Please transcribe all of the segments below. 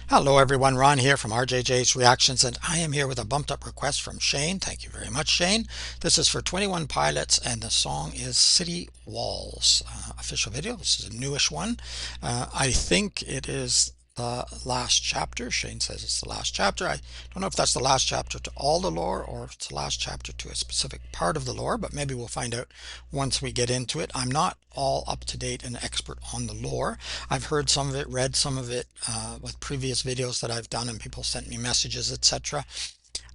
Hello everyone, Ron here from RJJ's Reactions, and I am here with a bumped up request from Shane. Thank you very much, Shane. This is for 21 Pilots, and the song is City Walls. Official video. This is a newish one. I think it is the last chapter. Shane says it's the last chapter. I don't know if that's the last chapter to all the lore or if it's the last chapter to a specific part of the lore, but maybe we'll find out once we get into it. I'm not all up to date and expert on the lore. I've heard some of it, read some of it with previous videos that I've done, and people sent me messages, etc.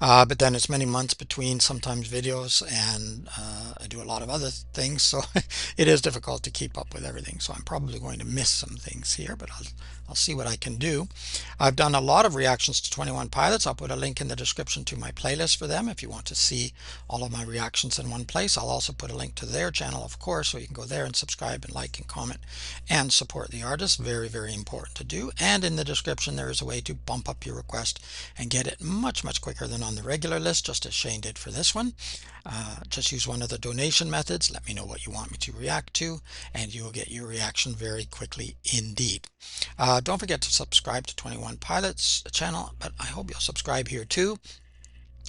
But then it's many months between sometimes videos, and I do a lot of other things, so it is difficult to keep up with everything. So I'm probably going to miss some things here, but I'll see what I can do. I've done a lot of reactions to 21 Pilots. I'll put a link in the description to my playlist for them if you want to see all of my reactions in one place. I'll also put a link to their channel, of course, so you can go there and subscribe and like and comment and support the artist. Very, very important to do. And in the description there is a way to bump up your request and get it much, much quicker than on the regular list, just as Shane did for this one. Just use one of the donation methods. Let me know what you want me to react to, and you will get your reaction very quickly indeed. Don't forget to subscribe to 21 Pilots channel, but I hope you'll subscribe here too.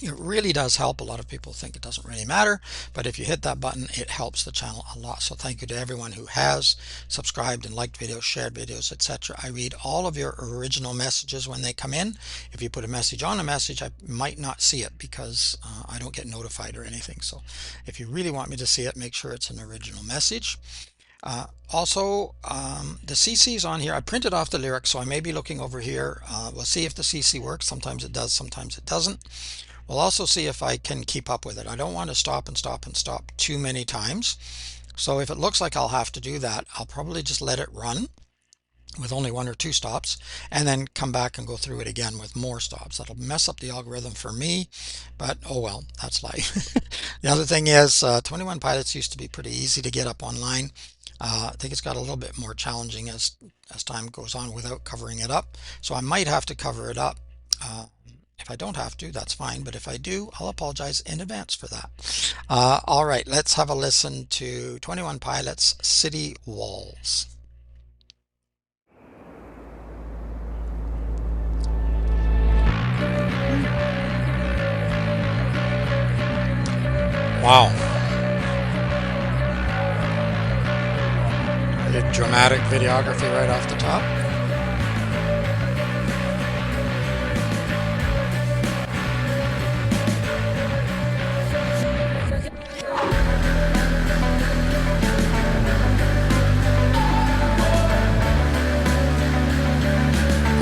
It really does help. A lot of people think it doesn't really matter, but if you hit that button, it helps the channel a lot. So thank you to everyone who has subscribed and liked videos, shared videos, etc. I read all of your original messages when they come in. If you put a message on a message, I might not see it because I don't get notified or anything. So if you really want me to see it, make sure it's an original message. The CC is on here. I printed off the lyrics, so I may be looking over here. We'll see if the CC works. Sometimes it does, sometimes it doesn't. We'll also see if I can keep up with it. I don't want to stop and stop and stop too many times. So if it looks like I'll have to do that, I'll probably just let it run with only 1 or 2 stops and then come back and go through it again with more stops. That'll mess up the algorithm for me, but oh well, that's life. The other thing is 21 Pilots used to be pretty easy to get up online. I think it's got a little bit more challenging as time goes on without covering it up. So I might have to cover it up. If I don't have to, that's fine, but if I do, I'll apologize in advance for that. All right, let's have a listen to 21 Pilots, City Walls. Wow. A dramatic videography right off the top.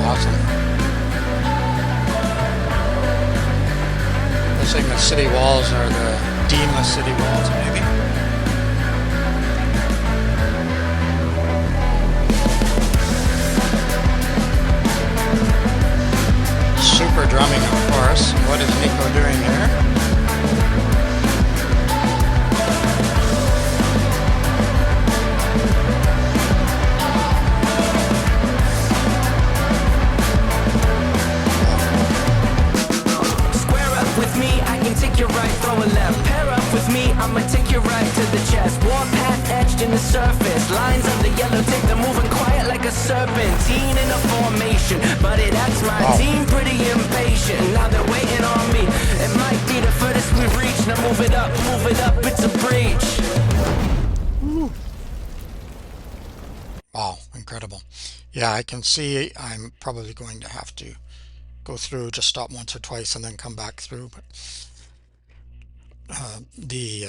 Awesome. Looks like the city walls are the Deanless city walls, maybe. Super drumming, of course. What is Nico doing here? Your right, throw a left. Pair up with me, I'ma take you right to the chest. Warpath etched in the surface. Lines of the yellow tape, they're moving quiet like a serpentine in a formation. But that's my team, pretty impatient. Now they're waiting on me. It might be the furthest we've reached. Now move it up, it's a breach. Wow, incredible. Yeah, I can see I'm probably going to have to go through, just stop once or twice and then come back through, but the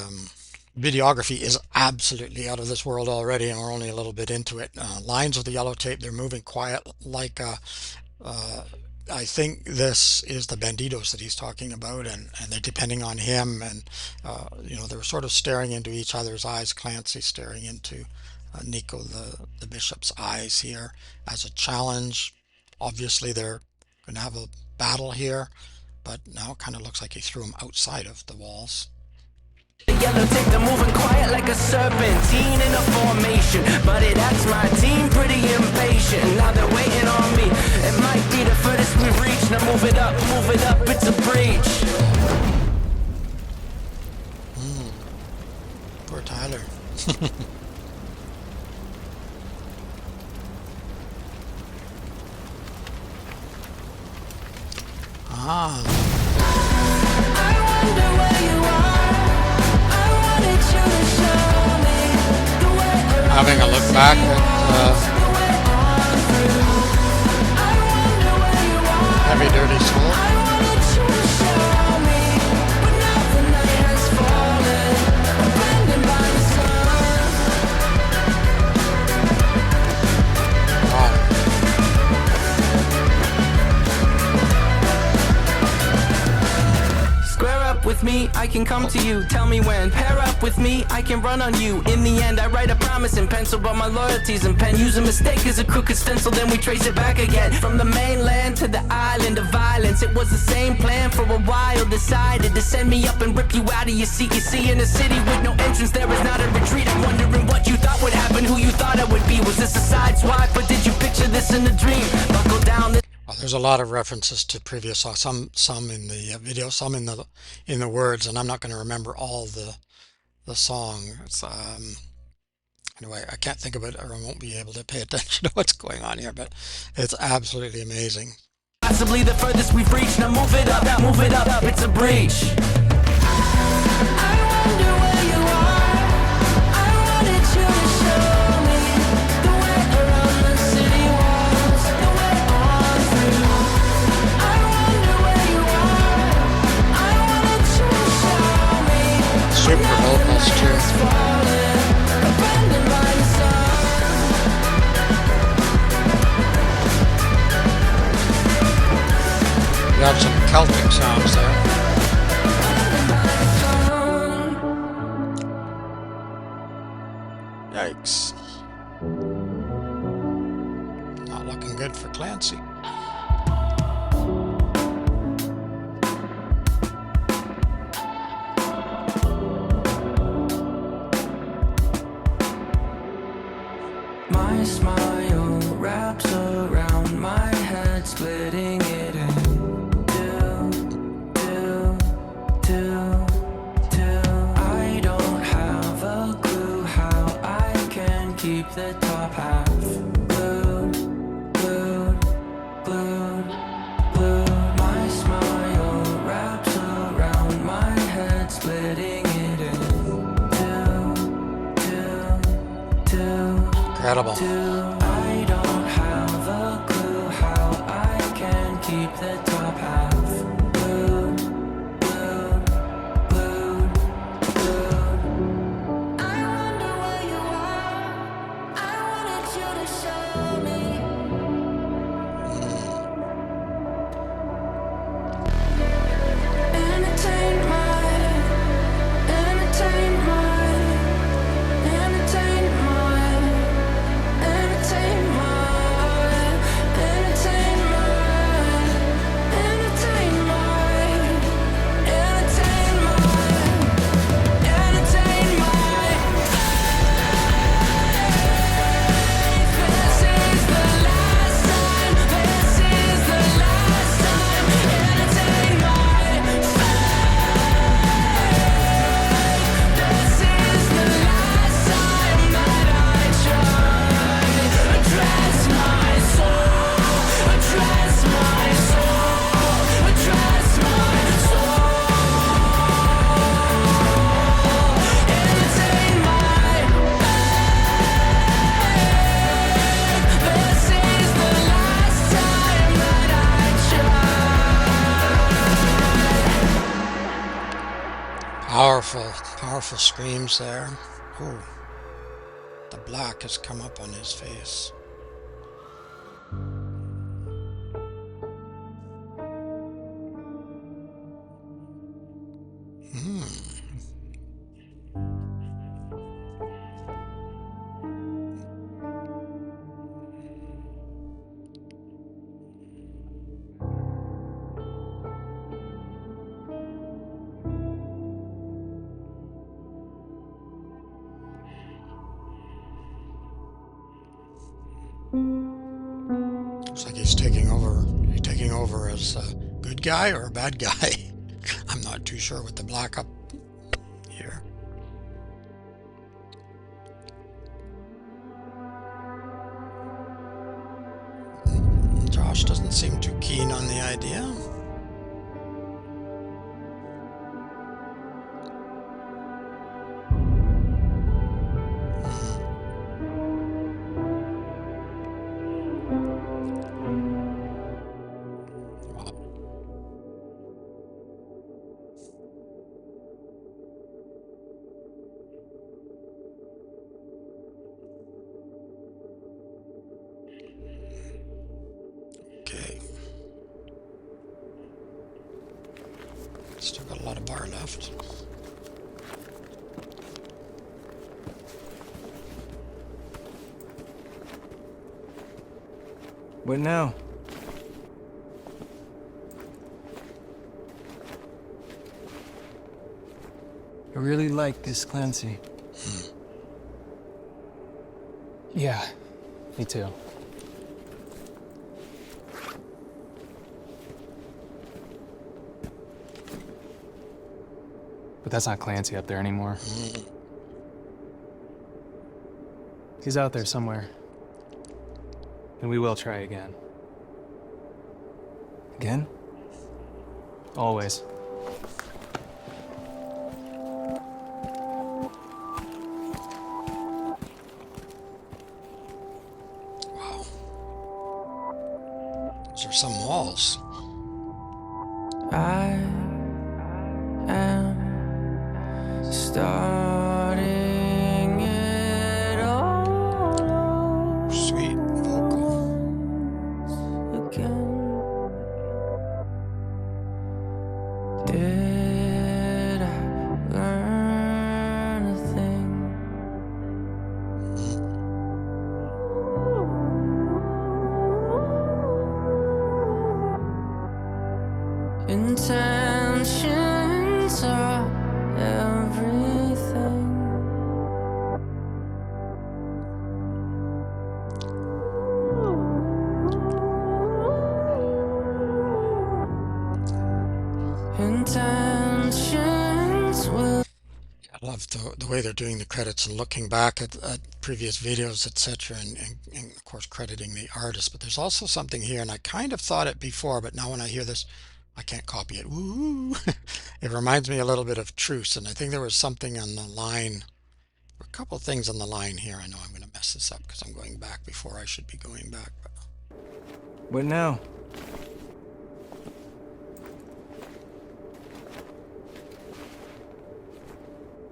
videography is absolutely out of this world already, and we're only a little bit into it. Lines of the yellow tape, they're moving quiet like I think this is the banditos that he's talking about, and they're depending on him, and you know, they're sort of staring into each other's eyes. Clancy staring into Nico the bishop's eyes here as a challenge. Obviously they're going to have a battle here, but now it kind of looks like he threw him outside of the walls. The yellow tape, they're moving quiet like a serpentine in a formation. But that's my team, pretty impatient. Now they're waiting on me. It might be the furthest we've reached. Now move it up, it's a breach. Poor Tyler. Ah, I wonder where you are. I wanted you to show me the way around having a the look back city walls, at the way on through. I wonder where you are. Heavy Dirty Soul. I wanted you to show me, but now the night has fallen, abandoned by the sun. Wow. Square up with me, I can come to you. Tell me when. Pair up with me, I can run on you. In the end, I write a promise in pencil, but my loyalty's in pen. Use a mistake as a crooked stencil, then we trace it back again. From the mainland to the island of violence, it was the same plan for a while. Decided to send me up and rip you out of your seat. You see, in a city with no entrance, there is not a retreat. I'm wondering what you thought would happen, who you thought I would be. Was this a side swipe, or did you picture this in a dream? Buckle down. Well, there's a lot of references to previous songs, some in the video, some in the words, and I'm not going to remember all the song. It's, anyway, I can't think of it, or I won't be able to pay attention to what's going on here, but it's absolutely amazing. Possibly the furthest we've reached. Now move it up, it's a breach. I wonder where you are. I wanted you to show me the way around the city walls, the way on through. I wonder where you are. I wanted you to show me. Super vocals too. Falling, abandoned by the sun. You have some Celtic sounds there. Yikes. Not looking good for Clancy. My smile wraps around my head, splitting it in two. I don't have a clue how I can keep the top half glued. My smile wraps around my head, splitting it in two. Incredible. I don't have a clue how I can keep the top half glued. I wonder where you are. I wanted you to show me. Entertain my, entertain my, entertain my. Entertain my, entertain my, entertain my, entertain my, entertain my. This is the last time, this is the last time. Entertain my This is the last time that I try. Address my soul, address my soul, address my soul. Entertain my This is the last time that I try. Powerful screams there. Ooh, the black has come up on his face. Looks like he's taking over. He's taking over as a good guy or a bad guy. I'm not too sure with the black up here. Josh doesn't seem too keen on the idea. Still got a lot of bar left. What now? I really like this Clancy. Yeah, me too. But that's not Clancy up there anymore. He's out there somewhere. And we will try again. Again? Always. Wow. Those are some walls. I am starting it all Sweet vocal. again. Did I learn a thing? Intentions are everything. Intentions will. I love the way they're doing the credits and looking back at previous videos, etc., and of course crediting the artist. But there's also something here, and I kind of thought it before, but now when I hear this, I can't copy it. Woo! It reminds me a little bit of Truce, and I think there was something on the line, a couple of things on the line here. I know I'm going to mess this up because I'm going back before I should be going back. But What now?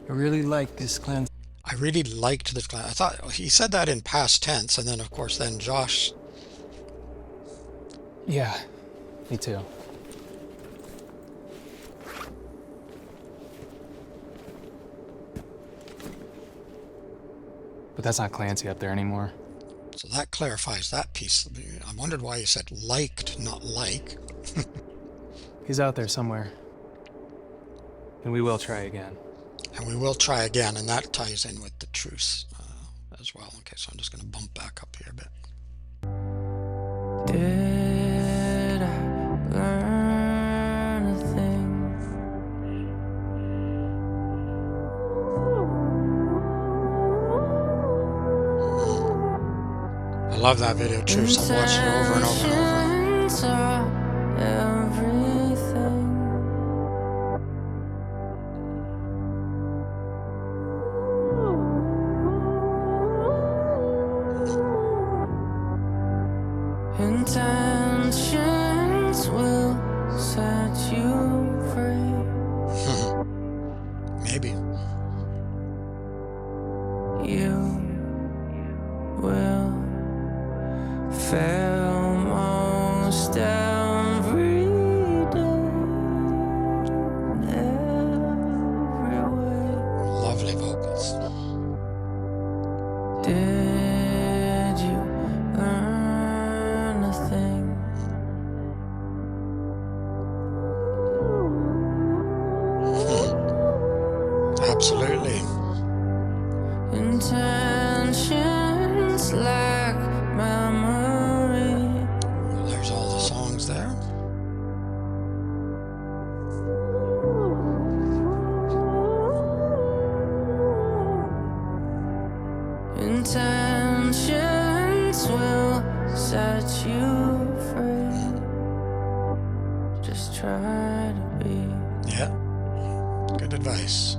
I really like this Clancy. I really liked this class. I thought he said that in past tense, and then of course then Josh. Yeah, me too. But that's not Clancy up there anymore. So that clarifies that piece. I wondered why you said liked, not like. He's out there somewhere. And we will try again. And we will try again, and that ties in with the truce as well. Okay, so I'm just going to bump back up here a bit. Did I learn a thing? I love that video, Truce. I've watched it over and over and over. Intentions will set you free. Maybe. You will fail most every day, every way. Lovely vocals. Did you learn a thing? Absolutely. Intentions lack memory. There's all the songs there. Intentions will set you free. Just try to be. Yeah. Good advice.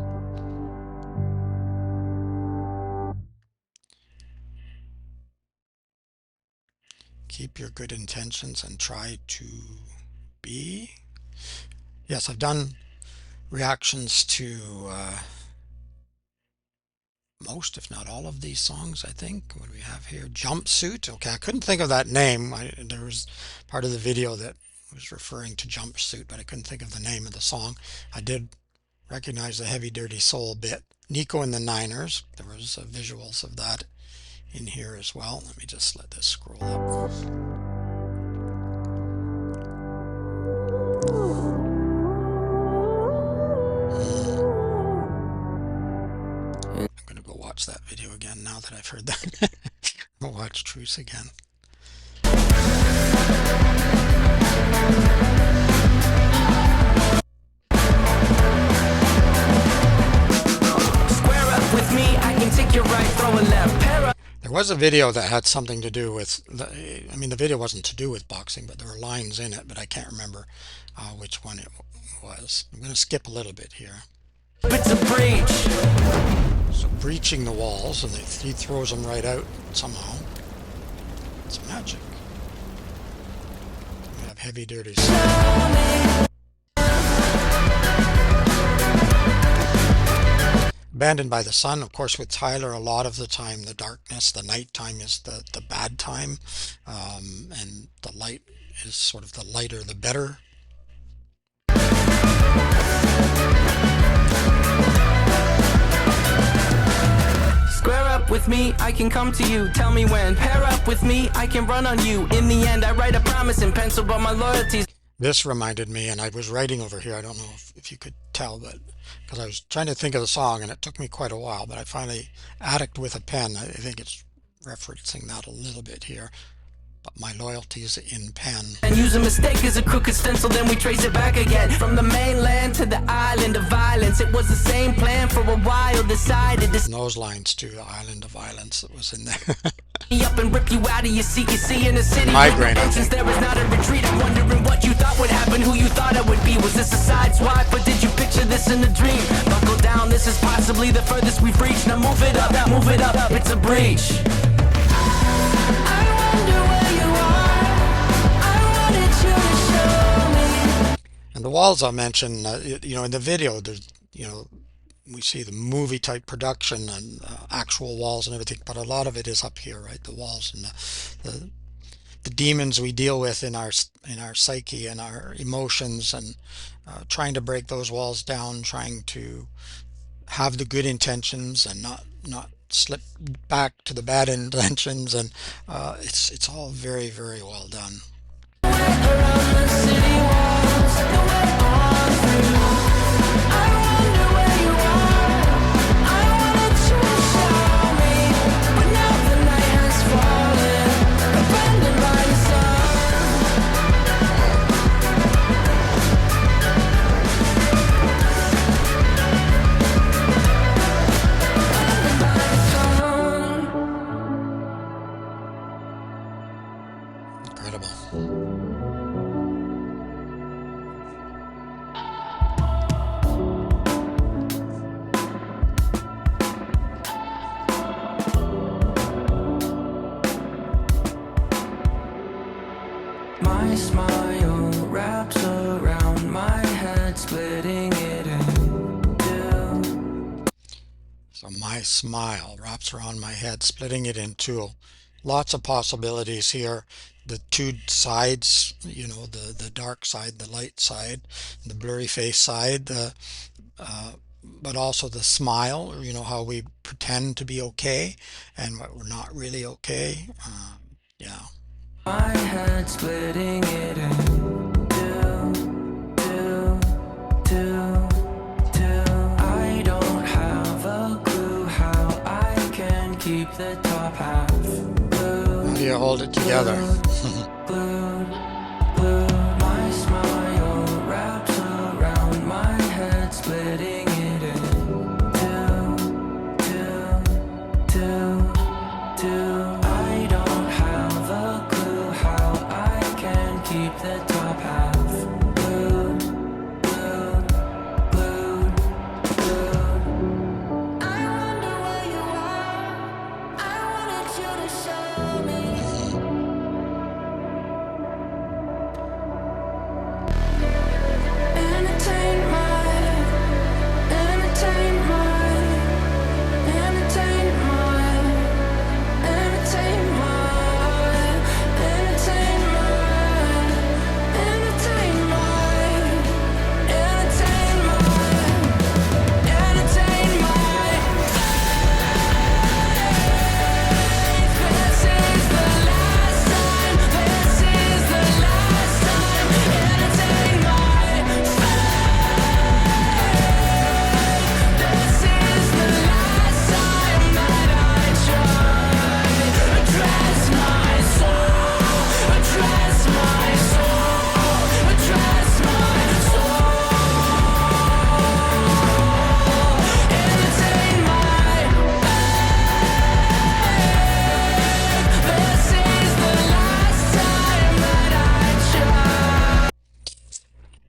Keep your good intentions and try to be. Yes, I've done reactions to most, if not all, of these songs, I think. What do we have here? Jumpsuit. Okay, I couldn't think of that name. There was part of the video that was referring to Jumpsuit, but I couldn't think of the name of the song. I did recognize the Heavy Dirty Soul bit. Nico and the Niners, there was visuals of that in here as well. Let me just let this scroll up. I'm going to go watch that video again now that I've heard that. I'll watch Truce again. Square up with me, I can take your right, throw a left. Pair up. There was a video that had something to do with, I mean, the video wasn't to do with boxing, but there were lines in it, but I can't remember which one it was. I'm going to skip a little bit here. It's a breach. So breaching the walls, and he throws them right out somehow. It's magic. We have Heavy Dirty Soul. Abandoned by the Sun, of course, with Tyler, a lot of the time the darkness, the nighttime is the bad time, and the light is sort of the lighter the better. Square up with me, I can come to you. Tell me when. Pair up with me, I can run on you. In the end, I write a promise in pencil, but my loyalty's. This reminded me, and I was writing over here, I don't know if you could tell, but because I was trying to think of the song and it took me quite a while, but I finally, Addict with a Pen, I think it's referencing that a little bit here. But my loyalty's in pen. And use a mistake as a crooked stencil, then we trace it back again. From the mainland to the island of violence, it was the same plan for a while, decided to. And those lines too, the island of violence that was in there. Up and rip you out of your seat, you see in the city. Migraine. Since there is not a retreat, I'm wondering what you thought would happen, who you thought I would be. Was this a side swipe, or did you picture this in a dream? Buckle down, this is possibly the furthest we've reached. Now move it up, it's a breach. And the walls I'll mention, you know, in the video, there's, you know, we see the movie type production and actual walls and everything, but a lot of it is up here, right? The walls and the demons we deal with in our psyche and our emotions, and trying to break those walls down, trying to have the good intentions and not slip back to the bad intentions, and it's all very, very well done. Incredible. My smile wraps around my head, splitting it in two. So my smile wraps around my head, splitting it in two. Lots of possibilities here. The two sides, you know, the dark side, the light side, the blurry face side, but also the smile, you know, how we pretend to be okay and what we're not really okay. Yeah. My head splitting it in two. I don't have a clue how I can keep the top half blue. How do you hold it together? Blue. My smile wraps around my head, splitting it in two. I don't have a clue how I can keep the top half blue. I wonder where you are. I wanted you to show me.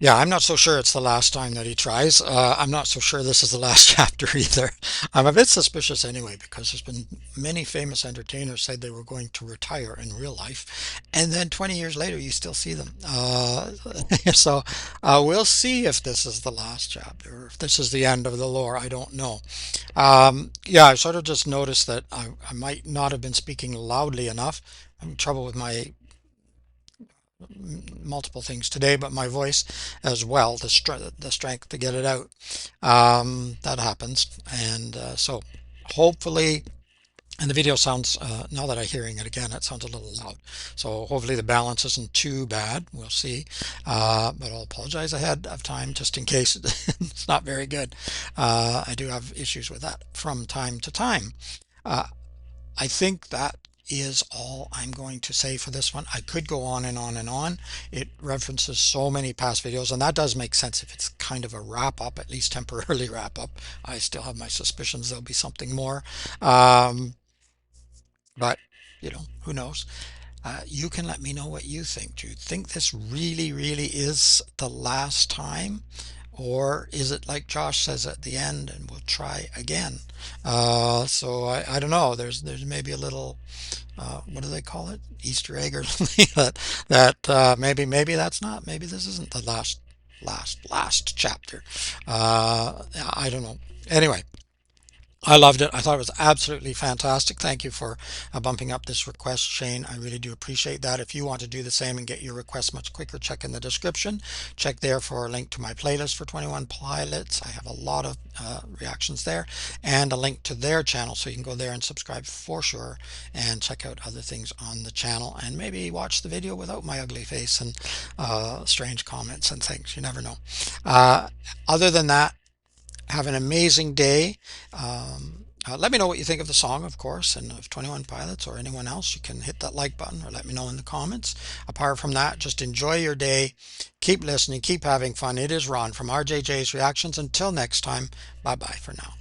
Yeah, I'm not so sure it's the last time that he tries. I'm not so sure this is the last chapter either. I'm a bit suspicious anyway because there's been many famous entertainers said they were going to retire in real life, and then 20 years later you still see them. So we'll see if this is the last chapter or if this is the end of the lore. I don't know. Yeah, I sort of just noticed that I might not have been speaking loudly enough. I'm in trouble with my multiple things today, but my voice as well, the strength to get it out. That happens, and so hopefully. And the video sounds, now that I'm hearing it again, it sounds a little loud. So hopefully the balance isn't too bad. We'll see. But I'll apologize ahead of time just in case it's not very good. I do have issues with that from time to time. Uh, I think that is all I'm going to say for this one. I could go on and on and on. It references so many past videos, and that does make sense if it's kind of a wrap up, at least temporarily wrap up. I still have my suspicions there'll be something more. Um, but, who knows? You can let me know what you think. Do you think this really, really is the last time? Or is it like Josh says at the end, and we'll try again? So I don't know. There's maybe a little what do they call it? Easter egg or something that maybe that's not. Maybe this isn't the last chapter. I don't know. Anyway, I loved it. I thought it was absolutely fantastic. Thank you for bumping up this request, Shane. I really do appreciate that. If you want to do the same and get your request much quicker, check in the description. Check there for a link to my playlist for 21 Pilots. I have a lot of reactions there and a link to their channel, so you can go there and subscribe for sure and check out other things on the channel and maybe watch the video without my ugly face and strange comments and things. You never know. Other than that, have an amazing day. Let me know what you think of the song, of course, and of 21 Pilots or anyone else. You can hit that like button or let me know in the comments. Apart from that, just enjoy your day. Keep listening. Keep having fun. It is Ron from RJJ's Reactions. Until next time, bye-bye for now.